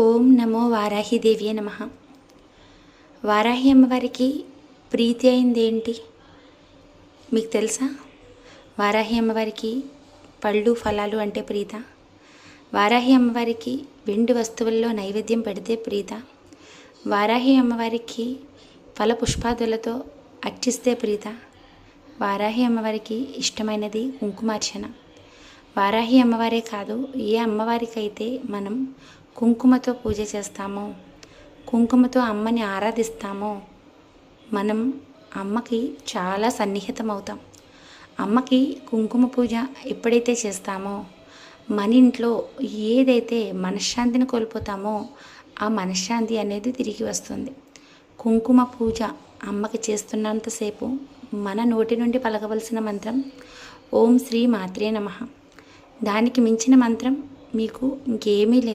ఓం నమో వారాహిదేవ్యే నమః. వారాహి అమ్మవారికి ప్రీతి అయింది ఏంటి మీకు తెలుసా? వారాహి అమ్మవారికి పళ్ళు ఫలాలు అంటే ప్రీత? వారాహి అమ్మవారికి వెండి వస్తువుల్లో నైవేద్యం పెడితే ప్రీత? వారాహి అమ్మవారికి ఫల పుష్పాదులతో అర్చిస్తే ప్రీత? వారాహి అమ్మవారికి ఇష్టమైనది కుంకుమార్చన. వారాహి అమ్మవారే కాదు, ఏ అమ్మవారికైతే మనం కుంకుమతో పూజ చేస్తామో, కుంకుమతో అమ్మని ఆరాధిస్తామో, మనం అమ్మకి చాలా సన్నిహితం అవుతాం. అమ్మకి కుంకుమ పూజ ఎప్పుడైతే చేస్తామో, మన ఇంట్లో ఏదైతే మనశ్శాంతిని కోల్పోతామో ఆ మనశ్శాంతి అనేది తిరిగి వస్తుంది. కుంకుమ పూజ అమ్మకి చేస్తున్నంతసేపు మన నోటి నుండి పలకవలసిన మంత్రం ఓం శ్రీ మాత్రే నమః. దానికి మించిన మంత్రం మీకు ఇంకేమీ లేదు.